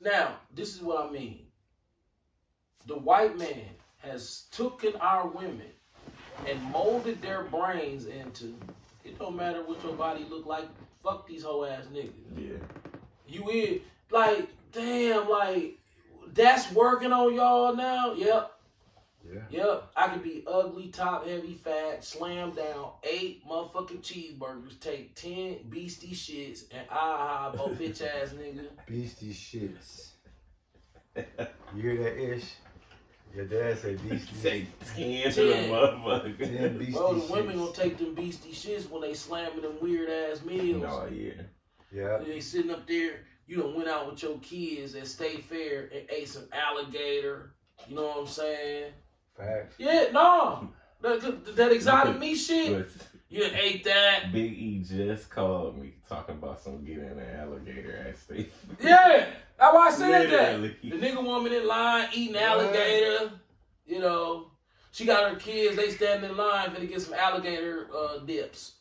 Now, this is what I mean. The white man has taken our women and molded their brains into, it don't matter what your body look like, fuck these whole ass niggas. Yeah. You in, like, damn, like, that's working on y'all now? Yep. Yeah. Yep. I could be ugly, top heavy, fat, slam down 8 motherfucking cheeseburgers, take 10 beastie shits, and both bitch ass nigga. Beastie shits. You hear that ish? Your dad say beastie. Take 10 to the motherfucker. 10 beastie Bro, the shits. women gonna take them beastie shits when they slamming them weird ass meals. No, yeah. Yeah. They sitting up there, you done went out with your kids at State Fair and ate some alligator. You know what I'm saying? Facts. Yeah, no. That exotic meat shit. But You done ate that. Big E just called me talking about some getting an alligator at State. Yeah. That's why I said Literally. that. The nigga woman in line eating alligator. You know, she got her kids, they standing in line for to get some alligator dips.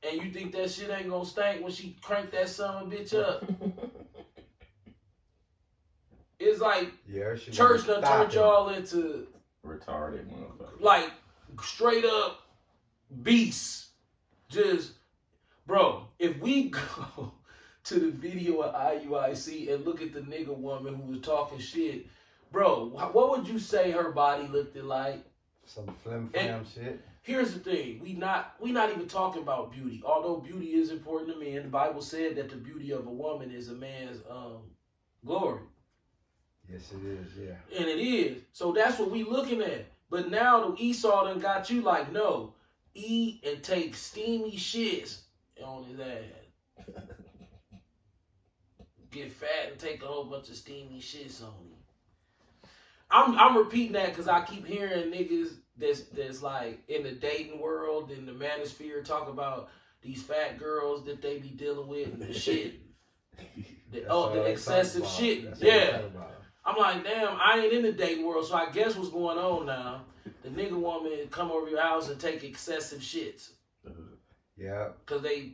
And you think that shit ain't gonna stink when she crank that son of a bitch up? It's like church done turned y'all into retarded motherfucker. like straight up beasts. Just, bro, if we go to the video of IUIC and look at the nigga woman who was talking shit, bro, what would you say her body looked like? Some flim-flam shit. Here's the thing, we not even talking about beauty. Although beauty is important to men, the Bible said that the beauty of a woman is a man's glory. Yes, it is, yeah. And it is. So that's what we looking at. But now the Esau done got you like, no, eat and take steamy shits on his ass. Get fat and take a whole bunch of steamy shits on him. I'm repeating that because I keep hearing niggas that's like in the dating world, in the manosphere, talk about these fat girls that they be dealing with and the shit. The excessive shit. Yeah. I'm like, damn, I ain't in the dating world, so I guess what's going on now. The nigga woman come over your house and take excessive shits. Yeah. Because they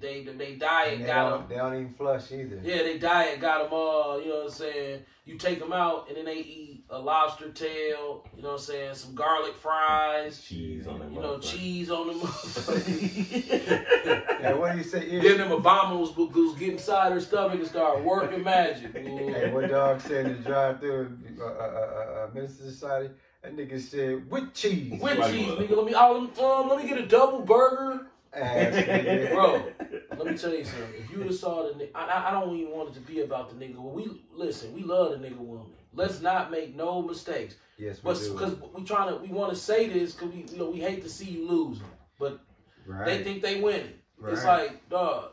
diet got them. They don't even flush either. Yeah, they diet got them all, you know what I'm saying? You take them out and then they eat a lobster tail, you know what I'm saying? Some garlic fries. Cheese on them. You know, cheese on them. Hey, what do you say? Then them Obamas goes get inside her stomach and start working magic. Hey, what dog said in the drive-through, Minister Society? That nigga said, with cheese. With cheese, nigga. Let me get a double burger. Bro, let me tell you something. If you would have saw the nigga, I don't even want it to be about the nigga. We love the nigga woman. Let's not make no mistakes. Yes, we do. Because we want to say this because we hate to see you losing, but they think they winning. Right. It's like, dog,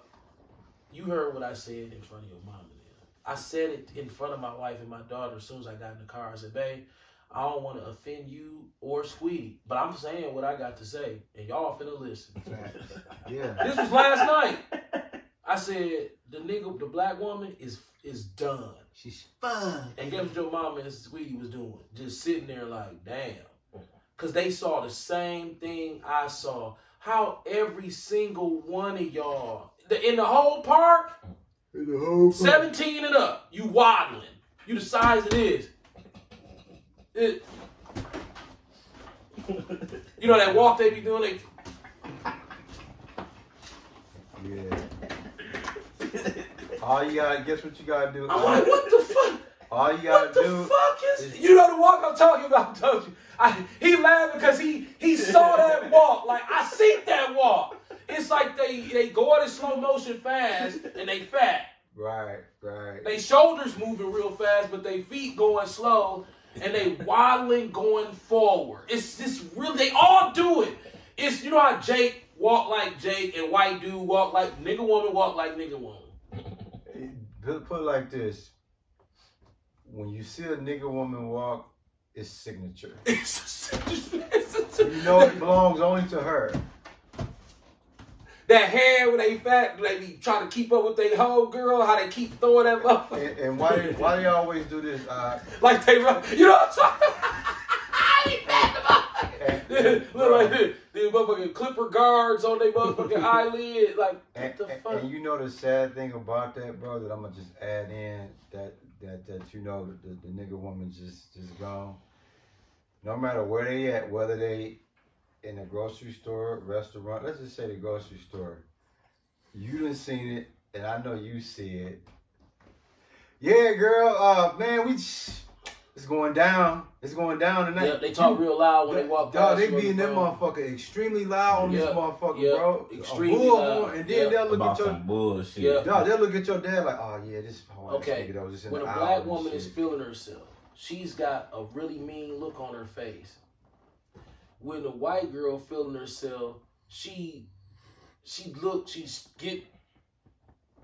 you heard what I said in front of your mama. I said it in front of my wife and my daughter as soon as I got in the car. I said, babe, I don't want to offend you or Squeedy, but I'm saying what I got to say, and y'all finna listen. Yeah. This was last night. I said the black woman is done. She's fun. And guess what your mama and Squeedy was doing? Just sitting there like, damn, because they saw the same thing I saw. How every single one of y'all in the whole park, 17 and up, you waddling, you the size of this. You know that walk they be doing? Yeah. All you gotta, guess what you gotta do? I'm like, what the fuck? All you gotta do. What the fuck is... You know the walk I'm talking about, don't you? He laughed because he saw that walk. Like, I seen that walk. It's like they go in slow motion fast and they fat. Right. They shoulders moving real fast, but they feet going slow. And they waddling going forward. It's just really, they all do it. It's, you know how Jake walk like Jake and white dude walk like nigga woman walk like nigga woman. Put it like this. When you see a nigga woman walk, it's signature. You know it belongs only to her. That hair when they fat, they be trying to keep up with their whole girl, how they keep throwing that motherfucker. And why do you always do this? Like they run, you know what I'm talking about? They fat the motherfucker. Look like this. The motherfucking clipper guards on their motherfucking eyelid. Like, what the fuck? And you know the sad thing about that, bro, that I'm going to just add in, that that you know the nigga woman's just gone. No matter where they at, whether they in a grocery store, restaurant, let's just say the grocery store. You done seen it, and I know you see it. Yeah, girl, man, it's going down. It's going down tonight. Yeah, they talk real loud when they walk past. Dog, they be in that motherfucker extremely loud on this motherfucker, bro. Extremely loud. And then they'll look about at your some bullshit. Yeah. Dog, they'll look at your dad like, oh yeah, this okay. nigga that was just in when the a black woman is feeling herself, she's got a really mean look on her face. When a white girl feeling herself, she get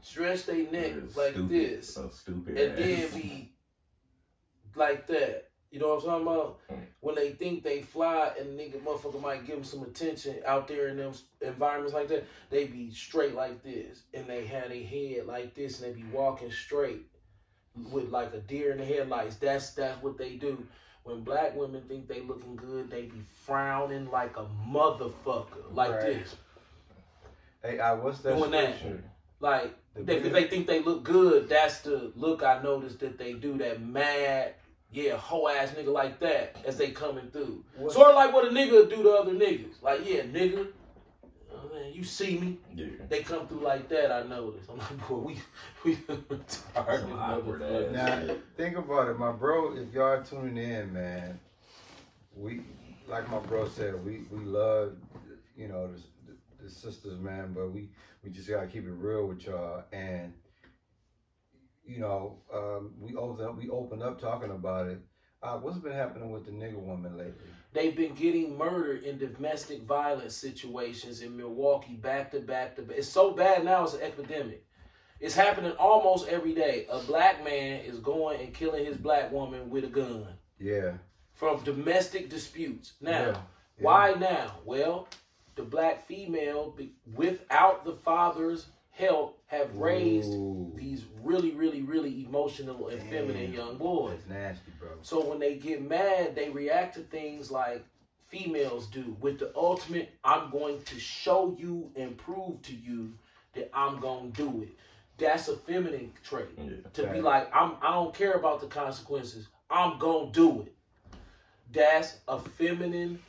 stretch their neck like stupid. this. So stupid. And then be like that. You know what I'm talking about? When they think they fly and nigga motherfucker might give them some attention out there in them environments like that, they be straight like this. And they have their head like this and they be walking straight with like a deer in the headlights. That's what they do. When black women think they looking good, they be frowning like a motherfucker. Like this. Hey, what's that doing scripture? That. Like, if they think they look good, that's the look I noticed that they do, that mad, hoe ass nigga like that as they coming through. Sort of like what a nigga do to other niggas. Like, nigga, man, you see me. Yeah. They come through like that, I noticed. I'm like, boy, we retarded. Now, think about it, my bro, if y'all tuning in, man, we, like my bro said, we love, you know, the sisters, man, but we just gotta keep it real with y'all. And you know, we opened up talking about it. What's been happening with the nigga woman lately? They've been getting murdered in domestic violence situations in Milwaukee back to back to back. It's so bad now, it's an epidemic. It's happening almost every day. A black man is going and killing his black woman with a gun. Yeah. From domestic disputes. Now, why now? Well, the black female, without the father's help, have raised these really, really, really emotional and feminine young boys. That's nasty, bro. So when they get mad, they react to things like females do, with the ultimate, I'm going to show you and prove to you that I'm going to do it. That's a feminine trait. To be like, I don't care about the consequences. I'm going to do it. That's a feminine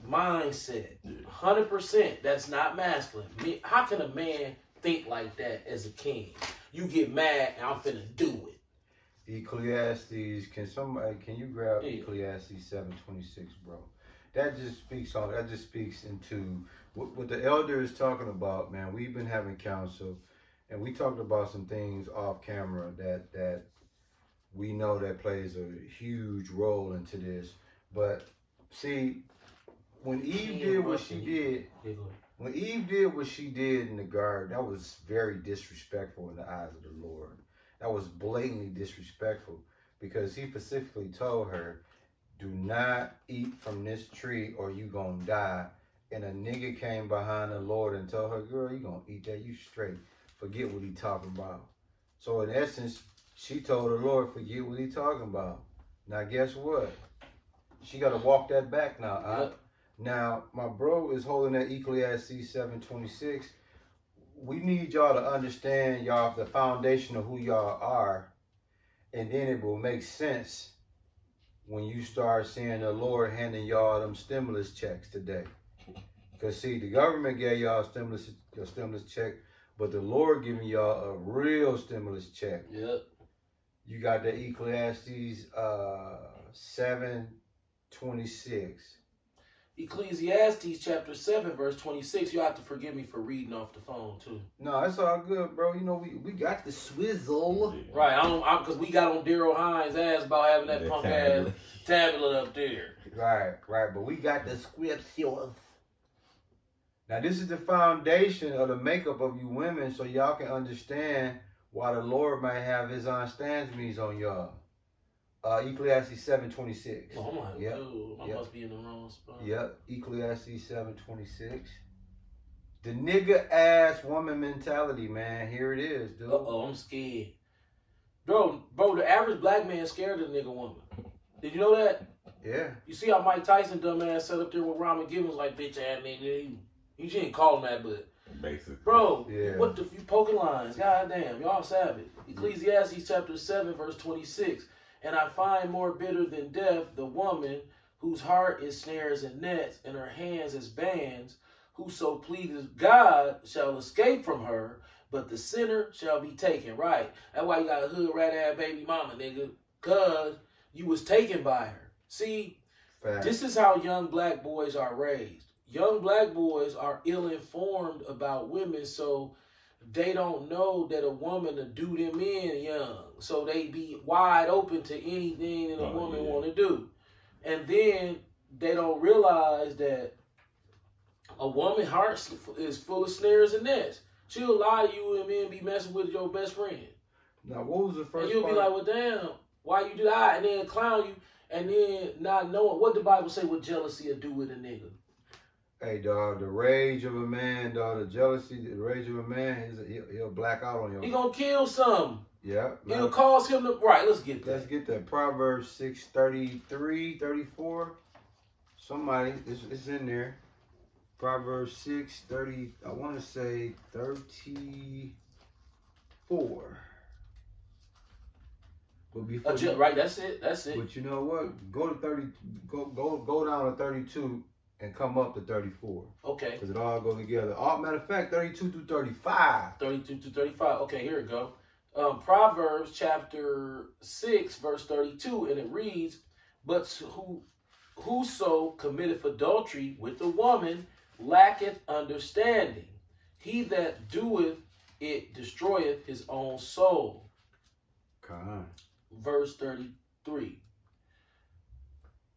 mindset. 100%. That's not masculine. How can a man think like that as a king? You get mad and I'm finna do it. Ecclesiastes, can you grab Ecclesiastes 7:26, bro? That just speaks into what the elder is talking about, man. We've been having counsel and we talked about some things off camera that we know that plays a huge role into this. But see, when Eve did what she did, in the garden, that was very disrespectful in the eyes of the Lord. That was blatantly disrespectful because he specifically told her, do not eat from this tree or you gonna die. And a nigga came behind the Lord and told her, girl, you gonna eat that, you straight. Forget what he talking about. So in essence, she told the Lord, forget what he talking about. Now guess what? She got to walk that back now. Yep. Now, my bro is holding that Ecclesiastes 7:26. We need y'all to understand, y'all, the foundation of who y'all are. And then it will make sense when you start seeing the Lord handing y'all them stimulus checks today. Because, see, the government gave y'all a stimulus check, but the Lord giving y'all a real stimulus check. Yep. You got the Ecclesiastes 7:26. Ecclesiastes chapter 7 verse 26. You have to forgive me for reading off the phone too. No, it's all good, bro. You know we got the swizzle. Right, because we got on Daryl Hines' ass about having that punk ass tablet up there. Right, but we got the scriptures. Now this is the foundation of the makeup of you women, so y'all can understand why the Lord might have his stands on y'all. Ecclesiastes 7:26. Oh my God, I must be in the wrong spot. Yep, Ecclesiastes 7:26. The nigga ass woman mentality, man. Here it is, dude. I'm scared. Bro, the average black man is scared of the nigga woman. Did you know that? Yeah. You see how Mike Tyson dumbass sat up there with Robin Givens like, bitch ass nigga. He didn't call him that, but basically. Bro, Yeah. what the you poking lines? God damn, y'all savage. Ecclesiastes chapter 7, verse 26. And I find more bitter than death the woman whose heart is snares and nets, and her hands as bands. Whoso pleaseth God shall escape from her, but the sinner shall be taken. Right. That's why you got a hood rat ass baby mama, nigga. Cause you was taken by her. See, Fact. this is how young black boys are raised. Young black boys are ill-informed about women, so they don't know that a woman will do them in young. So they be wide open to anything that a woman want to do. And then they don't realize that a woman's heart is full of snares and nets. She'll lie to you and then be messing with your best friend. Now, what was the first And you'll part? be like, well, damn, why you do that? And then clown you, and then not knowing what the Bible say what jealousy will do with a nigga. Hey, dog, the rage of a man, dog, the jealousy, the rage of a man, he'll black out on you. He gonna kill something. Yeah. It'll cause him to... Right, let's get that. Let's get that. Proverbs 6:33, 34. Somebody, it's in there. Proverbs 6:30, I want to say 34. But before Right, that's it. That's it. But you know what? Go to 30. Go down to 32 and come up to 34. Okay. Because it all goes together. Matter of fact, 32 through 35. 32 to 35. Okay, here we go. Proverbs chapter 6, verse 32, and it reads, But whoso committeth adultery with a woman lacketh understanding. He that doeth it destroyeth his own soul. Come. Verse 33.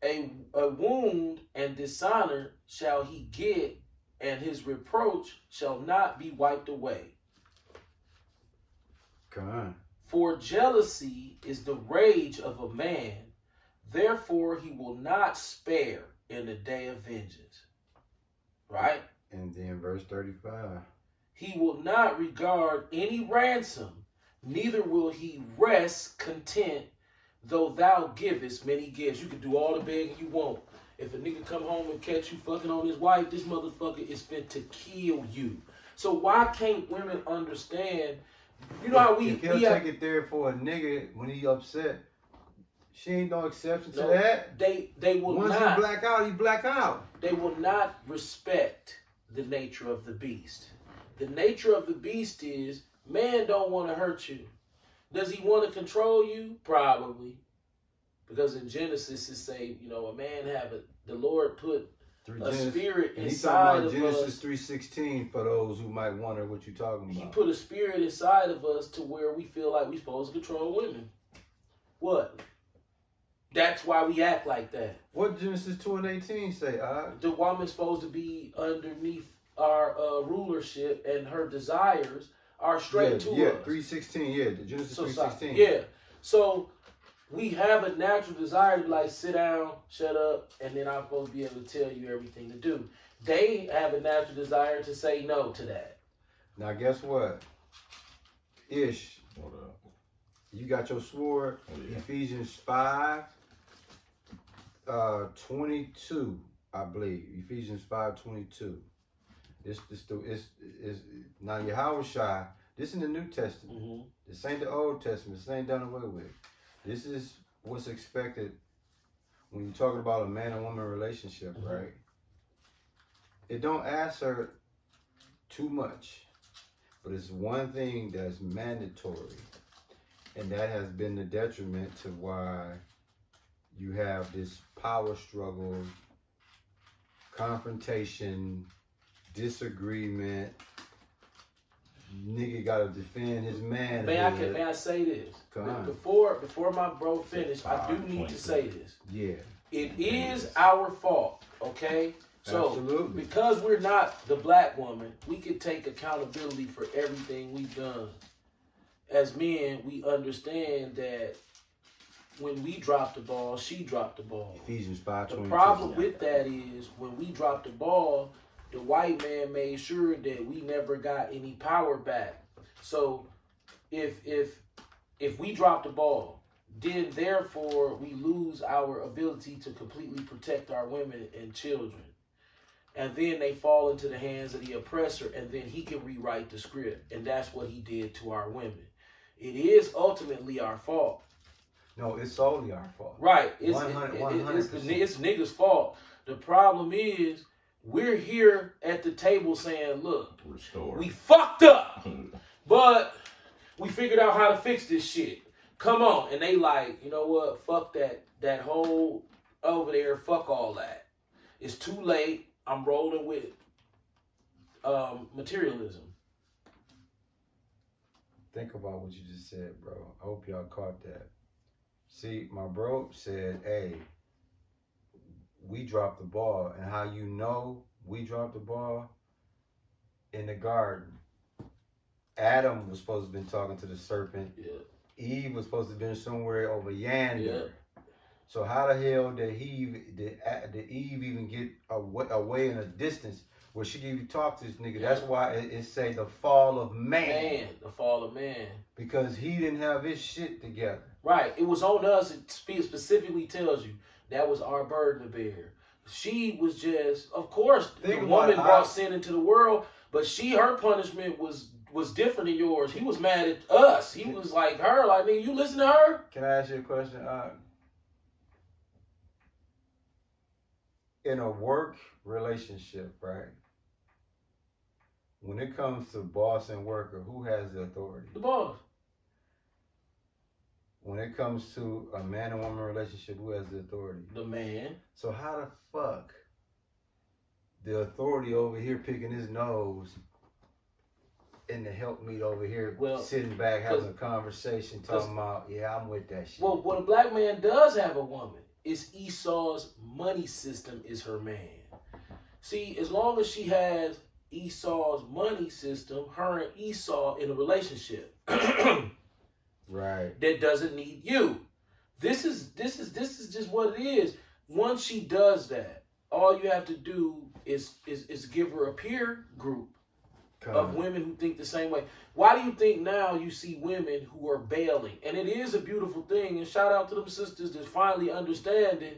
A wound and dishonor shall he get, and his reproach shall not be wiped away. Come. For jealousy is the rage of a man, therefore he will not spare in the day of vengeance. Right? And then verse 35. He will not regard any ransom, neither will he rest content, though thou givest many gifts. You can do all the begging you want. If a nigga come home and catch you fucking on his wife, this motherfucker is fit to kill you. So why can't women understand? You know how if he'll take it there for a nigga when he upset, she ain't no exception to that. They will Once not. he black out, he black out. They will not respect the nature of the beast. The nature of the beast is man don't want to hurt you. Does he want to control you? Probably. Because in Genesis it say, you know, a man the Lord put a spirit inside of Genesis us. 3:16 for those who might wonder what you're talking about. He put a spirit inside of us to where we feel like we're supposed to control women. What? That's why we act like that. What Genesis 2:18 say? The woman's supposed to be underneath our rulership, and her desires are straight to us. 3:16. Yeah, the Genesis 3:16. Yeah. So we have a natural desire to like sit down, shut up, and then I'm supposed to be able to tell you everything to do. They have a natural desire to say no to that. Now guess what? Ish. What up? You got your sword. Yeah. Ephesians 5:22, I believe. Ephesians 5:22. It's now Yahweh Shai. This in the New Testament. Mm-hmm. This ain't the Old Testament. This ain't done away with. This is what's expected when you're talking about a man and woman relationship, Mm-hmm. right? It don't ask her too much, but it's one thing that's mandatory, and that has been the detriment to why you have this power struggle, confrontation, disagreement. Nigga gotta defend his man. May I say this? Come on. Before my bro finished, I do need to say this. Yeah. It is our fault, okay? So, Absolutely. because we're not the black woman, we can take accountability for everything we've done. As men, we understand that when we drop the ball, she dropped the ball. Ephesians 5:22. The problem with that is when we dropped the ball, the white man made sure that we never got any power back. So if we drop the ball, then therefore we lose our ability to completely protect our women and children. and then they fall into the hands of the oppressor, and then he can rewrite the script. And that's what he did to our women. It is ultimately our fault. No, it's solely our fault. Right. It's 100%. it's niggas' fault. The problem is we're here at the table saying, look, Restore. we fucked up, but we figured out how to fix this shit. Come on. And they like, you know what? Fuck that whole over there. Fuck all that. It's too late. I'm rolling with materialism. Think about what you just said, bro. I hope y'all caught that. See, my bro said, hey, we dropped the ball. And how you know we dropped the ball? In the garden. Adam was supposed to have been talking to the serpent. Yeah. Eve was supposed to have been somewhere over yonder. Yeah. So how the hell did Eve even get away in a distance where she could even talk to this nigga? Yeah. That's why it say the fall of man. The fall of man. Because he didn't have his shit together. Right. It was on us. It specifically tells you that was our burden to bear. She was just, of course, the woman brought sin into the world, but her punishment was different than yours. He was mad at us. He was like her, like, nigga, you listen to her? Can I ask you a question? In a work relationship, right? When it comes to boss and worker, who has the authority? The boss. When it comes to a man and woman relationship, who has the authority? The man. So how the fuck the authority over here picking his nose and the helpmeet over here sitting back having a conversation talking about, yeah, I'm with that shit. Well, when a black man does have a woman, it's Esau's money system is her man. See, as long as she has Esau's money system, her and Esau in a relationship. Right. That doesn't need you. This is just what it is. Once she does that, all you have to do is give her a peer group of women who think the same way. Why do you think now you see women who are bailing? And it is a beautiful thing. And shout out to them sisters that's finally understanding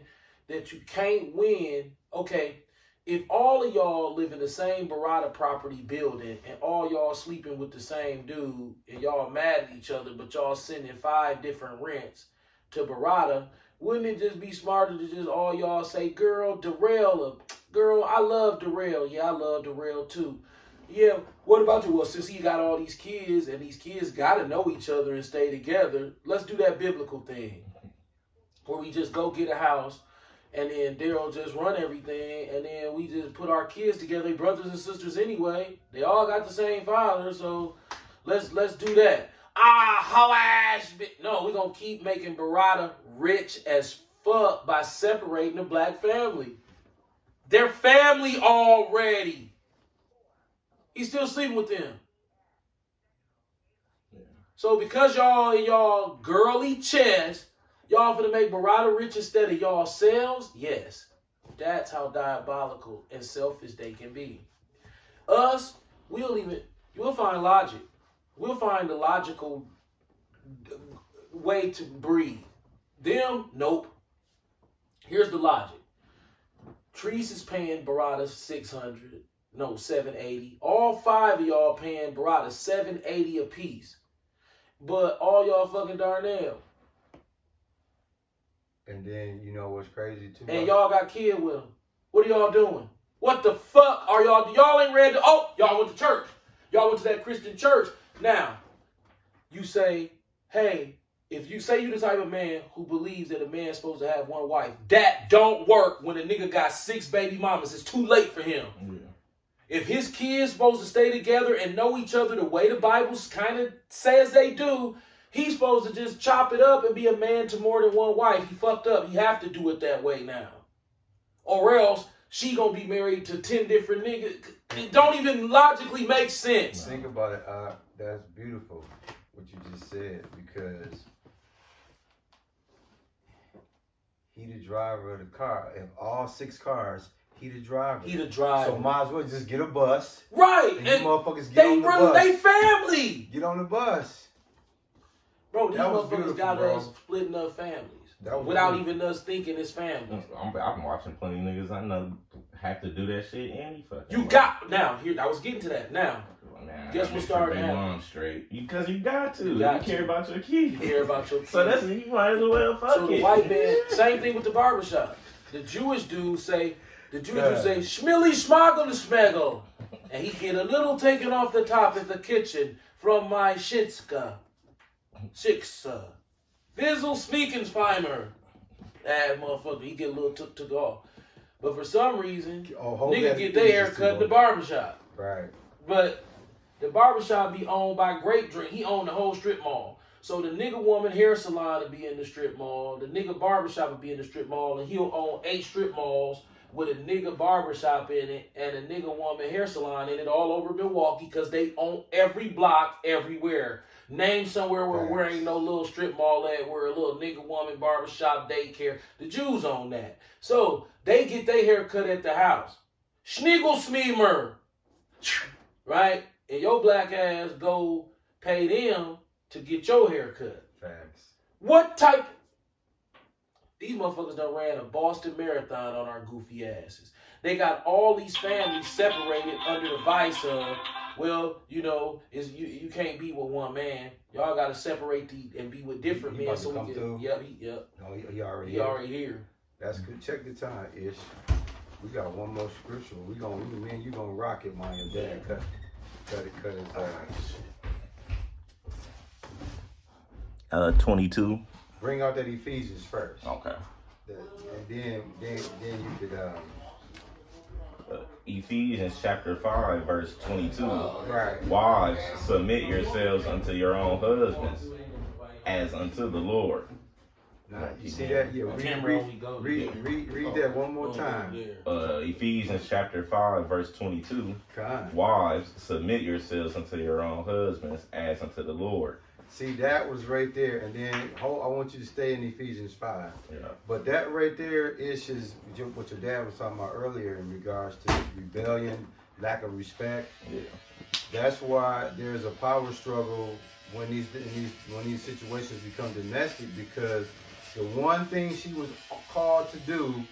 that you can't win. Okay, if all of y'all live in the same Barada property building and all y'all sleeping with the same dude and y'all mad at each other, but y'all sending 5 different rents to Barada, wouldn't it just be smarter to just all y'all say, girl, Darrell, girl, I love Darrell. Yeah, I love Darrell too. Yeah, what about you? Well, since he got all these kids and these kids got to know each other and stay together, let's do that biblical thing where we just go get a house and then Daryl just run everything and then we just put our kids together. They brothers and sisters anyway. They all got the same father, so let's do that. No, we're going to keep making Barada rich as fuck by separating the black family. They're family already. He's still sleeping with them. Yeah. So because y'all in y'all girly chest, y'all finna make Barada rich instead of y'all selves? Yes. That's how diabolical and selfish they can be. Us, we'll find logic. We'll find the logical way to breathe. Them, nope. Here's the logic. Treese is paying Barada $780. All 5 of y'all paying Barada $780 a piece. But all y'all fucking Darnell. And then, you know what's crazy too? And y'all got kid with them. What are y'all doing? What the fuck are y'all? Y'all ain't ready to, y'all went to church. Y'all went to that Christian church. Now, you say, hey, if you say you the type of man who believes that a man's supposed to have one wife, that don't work when a nigga got 6 baby mamas. It's too late for him. Yeah. If his kids supposed to stay together and know each other the way the Bible kind of says they do, he's supposed to just chop it up and be a man to more than one wife. He fucked up. He have to do it that way now. Or else she gonna be married to 10 different niggas. It don't even logically make sense. Think about it. That's beautiful what you just said, because he the driver of the car. If all 6 cars, he the driver. He the driver. So might as well just get a bus. Right. And these motherfuckers get on the bus. They family. Get on the bus. Bro, these motherfuckers got us splitting up families. without even us thinking it's family. I'm watching plenty of niggas I know have to do that shit any fucking You way. got now. Here, I was getting to that. Now, Nah, guess what's starting to happen? Mom straight because you got to. You You, got care to. about your kids. you care about your kids. So that's you might as well fuck So it. the white man, same thing with the barbershop. The Jewish dude say, Schmilly smoggle the smeggle. And he get a little taken off the top at the kitchen from my shitska. Shiksa. Fizzle Smeekensfeimer. That motherfucker, he get a little took off. But for some reason, nigga get their hair cut in the barbershop. Right. But the barbershop be owned by Grape Drink. He owned the whole strip mall. So the nigga woman hair salon would be in the strip mall. The nigga barbershop would be in the strip mall. And he'll own 8 strip malls with a nigga barbershop in it and a nigga woman hair salon in it all over Milwaukee because they own every block everywhere. Name somewhere where ain't no little strip mall at where a little nigga woman barbershop daycare. The Jews own that. So they get their hair cut at the house. Schniegelsmeemer. Right? And your black ass go pay them to get your hair cut. Facts. What type? These motherfuckers done ran a Boston Marathon on our goofy asses. They got all these families separated under the vice of, well, you know, you can't be with one man. Y'all got to separate and be with different men so we can. Yep. No, he already here. That's good. Check the time, Ish. We got one more scripture. Me and you gonna rock it, man. Your dad cut his 22. Bring out that Ephesians first. Okay. And then you could Ephesians chapter 5 verse 22. right. Wives, submit yourselves unto your own husbands, as unto the Lord. Now, you see that? Yeah. Read that one more time. Ephesians chapter 5 verse 22. God. Wives, submit yourselves unto your own husbands, as unto the Lord. See, that was right there. And then I want you to stay in Ephesians 5. Yeah. But that right there is what your dad was talking about earlier in regards to rebellion, lack of respect. Yeah. That's why there's a power struggle when these situations become domestic, because the one thing she was called to do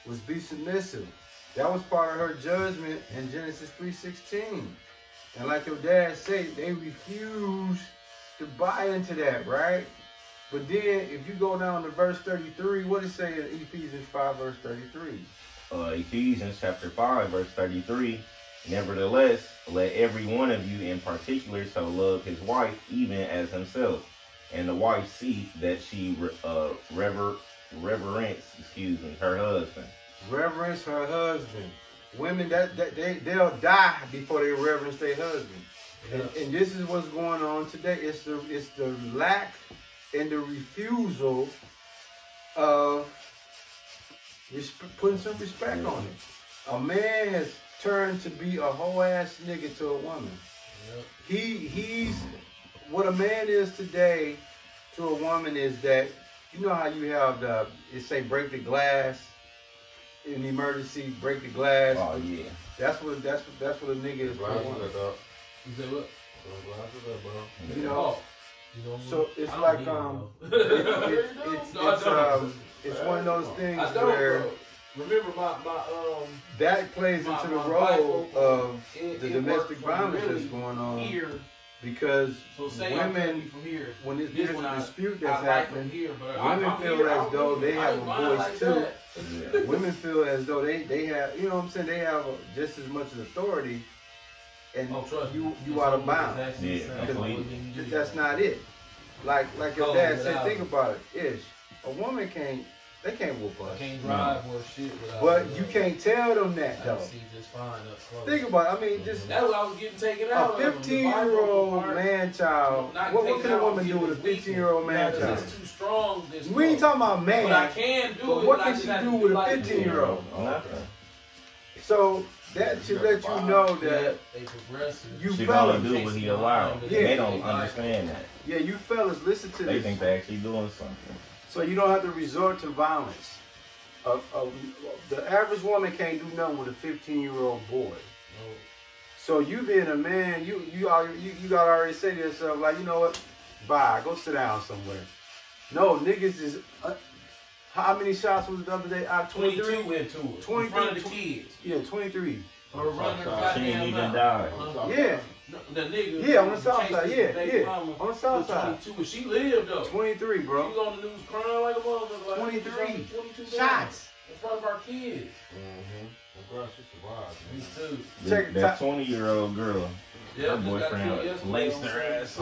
was be submissive. That was part of her judgment in Genesis 3:16. And like your dad said, they refused to buy into that, right? But then if you go down to verse 33, what does it say in Ephesians 5 verse 33? Ephesians chapter 5 verse 33. Nevertheless, let every one of you in particular so love his wife even as himself, and the wife see that she reverence her husband. Reverence her husband. Women they'll die before they reverence their husband. And this is what's going on today. It's the lack and the refusal of putting some respect on it. A man has turned to be a whole ass nigga to a woman. Yep. He's what a man is today to a woman is that, you know how you have it say break the glass in emergency, break the glass. Oh yeah. That's what a nigga is to a woman. You say what? You know, so it's like it's one of those things where remember my that plays into the role of the domestic violence that's going on here, because women from here, when there's a dispute that's like happening, here, women feel as though they have a voice too. Yeah. Women feel as though they have, you know what I'm saying, they have just as much authority. And you out of bounds. Yeah, that's not it. Like your dad said, think about it. Ish, a woman can't whoop us. Can't drive or shit without. But you can't tell them that though. See just fine up close. Think about it. I mean, just that's what I was getting taken out. A 15-year-old man child. What can a woman do with a 15-year-old man child? It's too strong. We ain't talking about man. But I can do but it. What can she do with a 15-year-old? Nothing. So that should let you know that you she fellas gonna do what he allowed. Yeah. They don't understand that. Yeah, you fellas listen to They this. think they're actually doing something. So you don't have to resort to violence. The average woman can't do nothing with a 15-year-old boy. No. So you being a man, you gotta already say to yourself, like, you know what? Bye, go sit down somewhere. No, niggas is How many shots was it the other day? 23? 22 into it. 23 in front of the kids. Yeah, 23. Or running She ain't goddamn even mouth. died. Yeah. The nigga. Yeah, on the south chased side. his Yeah, baby yeah. mama On the south with side. 22, and she lived though. 23, She bro. was on the news crying like a motherfucker. Like, 23 22 shots. in front of our kids. Girl, she survived. Me too. Check That 20-year-old girl, Yeah, her just got boyfriend killed yesterday laced on her Sunday. ass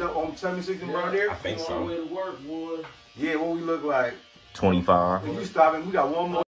up. On 76 and bro there? I think On so. our way to work, boy. Yeah, what we look like. 25. If you stopping, we got one more.